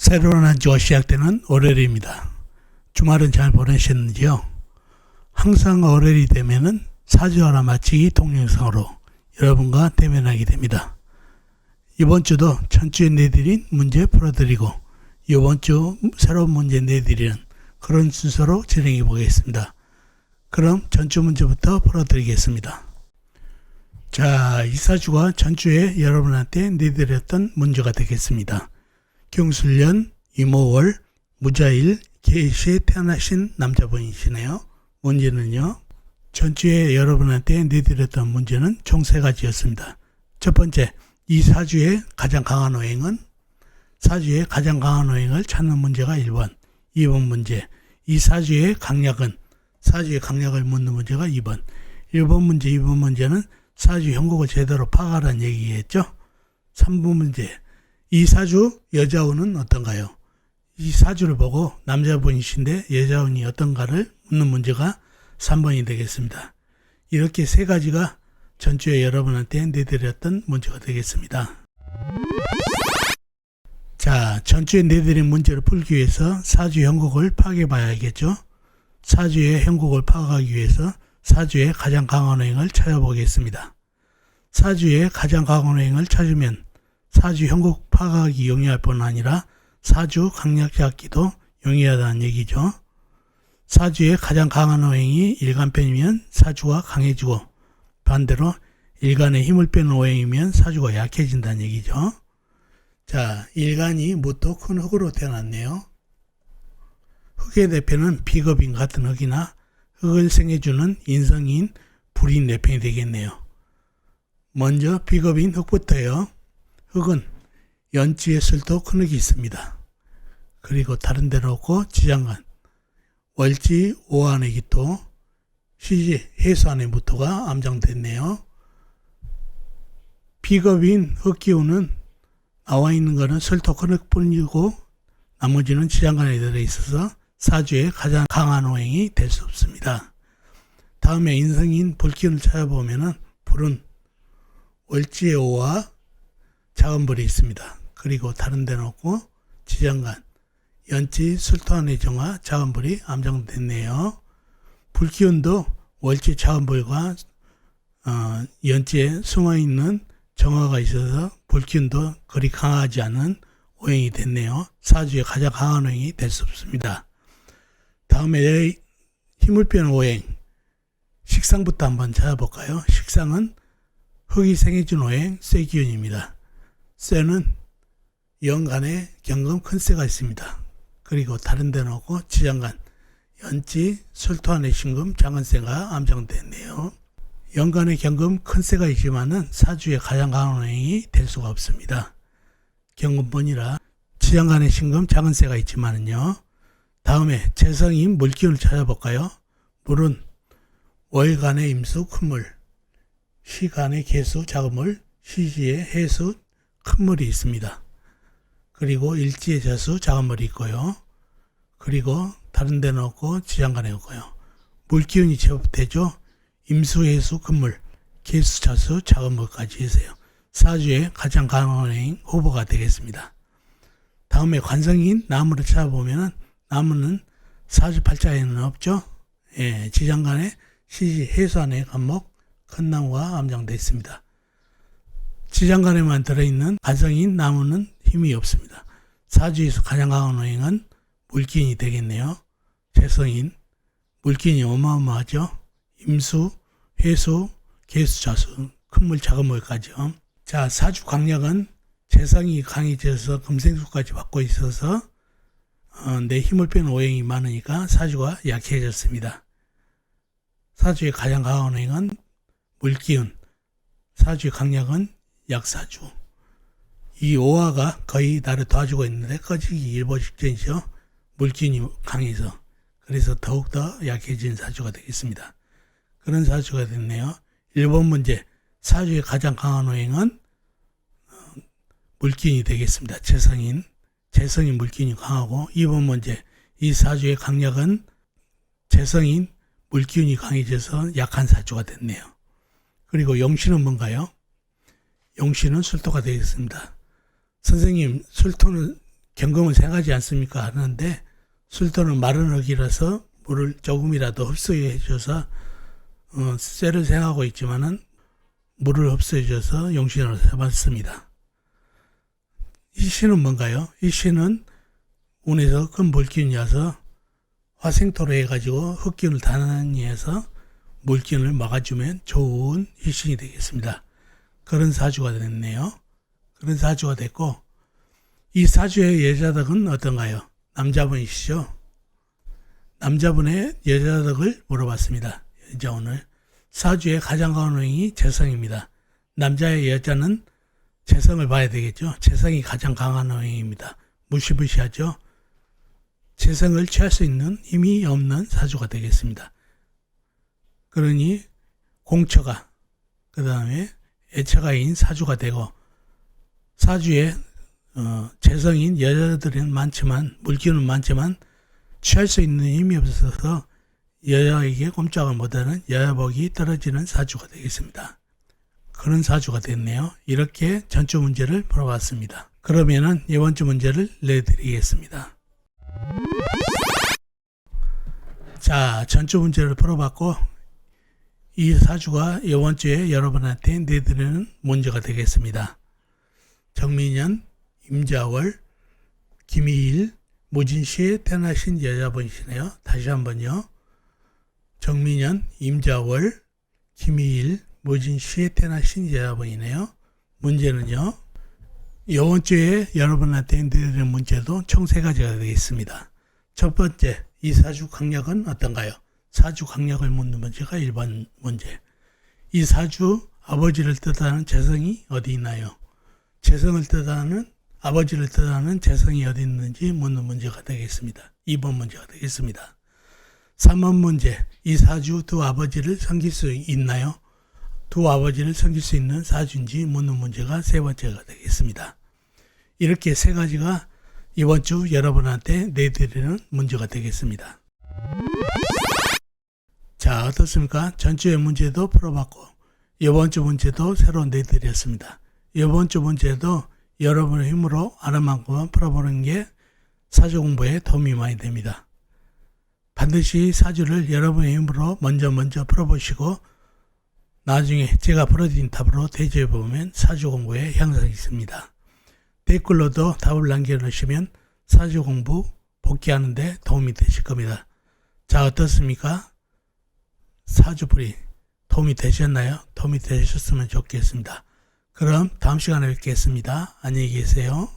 새로운 한 주가 시작되는 월요일입니다. 주말은 잘 보내셨는지요? 항상 월요일이 되면은 사주하나 마치기 동영상으로 여러분과 대면하게 됩니다. 이번 주도 전주에 내드린 문제 풀어드리고 이번 주 새로운 문제 내드리는 그런 순서로 진행해 보겠습니다. 그럼 전주 문제부터 풀어드리겠습니다. 자, 이 사주가 전주에 여러분한테 내드렸던 문제가 되겠습니다. 경술년 이모월 무자일 계시에 태어나신 남자분이시네요. 문제는요, 전주에 여러분한테 내드렸던 문제는 총 3가지였습니다. 첫 번째, 이 사주의 가장 강한 오행은? 사주의 가장 강한 오행을 찾는 문제가 1번. 2번 문제, 이 사주의 강약은? 사주의 강약을 묻는 문제가 2번. 1번 문제, 2번 문제는 사주 형국을 제대로 파악하라는 얘기겠죠. 3번 문제, 이 사주 여자운은 어떤가요? 이 사주를 보고 남자분이신데 여자운이 어떤가를 묻는 문제가 3번이 되겠습니다. 이렇게 3가지가 전주에 여러분한테 내드렸던 문제가 되겠습니다. 자, 전주에 내드린 문제를 풀기 위해서 사주 형국을 파악해 봐야겠죠. 사주의 형국을 파악하기 위해서 사주의 가장 강한 오행을 찾아보겠습니다. 사주의 가장 강한 오행을 찾으면 사주 형국 파악하기 용이할 뿐 아니라 사주 강약 잡기도 용이하다는 얘기죠. 사주의 가장 강한 오행이 일간편이면 사주가 강해지고 반대로 일간에 힘을 빼는 오행이면 사주가 약해진다는 얘기죠. 자, 일간이 무토 큰 흙으로 태어났네요. 흙의 대표는 비겁인 같은 흙이나 흙을 생해주는 인성인 불인 내편이 되겠네요. 먼저 비겁인 흙부터요. 흙은 연지에 술도 큰 흙이 있습니다. 그리고 다른 데로 없고 지장간, 월지 오한의 기토, 시지 해수안의 무토가 암장됐네요. 비겁인 흙기운은 나와 있는 것은 술도 큰 흙뿐이고 나머지는 지장간에 들어있어서 사주의 가장 강한 오행이 될 수 없습니다. 다음에 인성인 불기운을 찾아보면은 불은 월지의 오와 작은 불이 있습니다. 그리고 다른 데는 없고 지장간, 연지 술토안의 정화, 작은 불이 암장됐네요. 불기운도 월지 작은 불과 연지에 숨어있는 정화가 있어서 불기운도 그리 강하지 않은 오행이 됐네요. 사주의 가장 강한 오행이 될 수 없습니다. 다음에 힘을 빼는 오행, 식상부터 한번 찾아볼까요? 식상은 흙이 생해준 오행, 쇠기운입니다. 쇠는 연간에 경금 큰 쇠가 있습니다. 그리고 다른 데는 없고 지장간, 연지, 술토안의 신금, 작은 쇠가 암장됐네요. 연간에 경금 큰 쇠가 있지만은 사주의 가장 강한 오행이 될 수가 없습니다. 경금뿐이라 지장간의 신금, 작은 쇠가 있지만은요. 다음에 재성인 물기운을 찾아볼까요? 물은 월간의 임수, 큰 물, 시간의 개수, 작은 물, 시지의 해수, 큰 물이 있습니다. 그리고 일지의 저수, 작은 물이 있고요. 그리고 다른 데는 없고 지장간에 없고요. 물기운이 제법 되죠. 임수, 해수, 큰 물, 개수, 저수, 작은 물까지 있어요. 사주의 가장 강한 오행 후보가 되겠습니다. 다음에 관성인 나무를 찾아보면은 나무는 사주 팔자에는 없죠. 예, 지장간에 시지, 해수안의 간목, 큰 나무가 암장되어 있습니다. 지장간에만 들어있는 관성인 나무는 힘이 없습니다. 사주에서 가장 강한 오행은 물기운이 되겠네요. 재성인, 물기운이 어마어마하죠. 임수, 해수, 개수, 자수, 큰 물, 작은 물까지요. 자, 사주 강약은 재성이 강해져서 금생수까지 받고 있어서 내 힘을 빼는 오행이 많으니까 사주가 약해졌습니다. 사주의 가장 강한 오행은 물기운, 사주의 강약은 약사주. 이 오화가 거의 나를 도와주고 있는데 꺼지기 일보 직전이죠. 물기운이 강해서. 그래서 더욱더 약해진 사주가 되겠습니다. 그런 사주가 됐네요. 1번 문제, 사주의 가장 강한 오행은 물기운이 되겠습니다. 재성인 물기운이 강하고 2번 문제, 이 사주의 강약은 재성인 물기운이 강해져서 약한 사주가 됐네요. 그리고 용신은 뭔가요? 용신은 술토가 되겠습니다. 선생님, 술토는 경금은 생하지 않습니까? 하는데 술토는 마른 흙이라서 물을 조금이라도 흡수해줘서 쇠를 생하고 있지만은 물을 흡수해줘서 용신으로 삼았습니다. 이 신은 뭔가요? 이 신은 운에서 큰 물기운이 와서 화생토로 해가지고 흙기운을 단단히해서 물기운을 막아주면 좋은 일신이 되겠습니다. 그런 사주가 됐네요. 그런 사주가 됐고, 이 사주의 여자덕은 어떤가요? 남자분이시죠? 남자분의 여자덕을 물어봤습니다. 이제 오늘 사주의 가장 강한 호행이 재성입니다. 남자의 여자는 재성을 봐야 되겠죠. 재성이 가장 강한 호행입니다. 무시무시하죠. 재성을 취할 수 있는 힘이 없는 사주가 되겠습니다. 그러니 공처가 그 다음에 애처가인 사주가 되고, 사주에 재성인 여자들은 많지만 물기운은 많지만 취할 수 있는 힘이 없어서 여자에게 꼼짝을 못하는 여자복이 떨어지는 사주가 되겠습니다. 그런 사주가 됐네요. 이렇게 전주 문제를 풀어봤습니다. 그러면은 이번 주 문제를 내드리겠습니다. 자, 전주 문제를 풀어봤고, 이 사주가 이번 주에 여러분한테 내드리는 문제가 되겠습니다. 정민년, 임자월, 김희일, 무진시에 태어나신 여자분이시네요. 다시 한번요. 정민년, 임자월, 김희일, 무진시에 태어나신 여자분이네요. 문제는요. 이번 주에 여러분한테 내드리는 문제도 총 3가지가 되겠습니다. 첫 번째, 이 사주 강약은 어떤가요? 사주 강약을 묻는 문제가 1번 문제. 이 사주 아버지를 뜻하는 재성이 어디 있나요? 재성을 뜻하는 아버지를 뜻하는 재성이 어디 있는지 묻는 문제가 되겠습니다. 2번 문제가 되겠습니다. 3번 문제. 이 사주 두 아버지를 섬길 수 있나요? 두 아버지를 섬길 수 있는 사주인지 묻는 문제가 3번째가 되겠습니다. 이렇게 3가지가 이번 주 여러분한테 내드리는 문제가 되겠습니다. 자, 어떻습니까? 전주의 문제도 풀어봤고 이번 주 문제도 새로 내드렸습니다. 이번 주 문제도 여러분의 힘으로 아는 만큼만 풀어보는 게 사주 공부에 도움이 많이 됩니다. 반드시 사주를 여러분의 힘으로 먼저 풀어보시고 나중에 제가 풀어드린 답으로 대조해보면 사주 공부에 향상이 있습니다. 댓글로도 답을 남겨놓으시면 사주 공부 복귀하는데 도움이 되실 겁니다. 자, 어떻습니까? 사주풀이 도움이 되셨나요? 도움이 되셨으면 좋겠습니다. 그럼 다음 시간에 뵙겠습니다. 안녕히 계세요.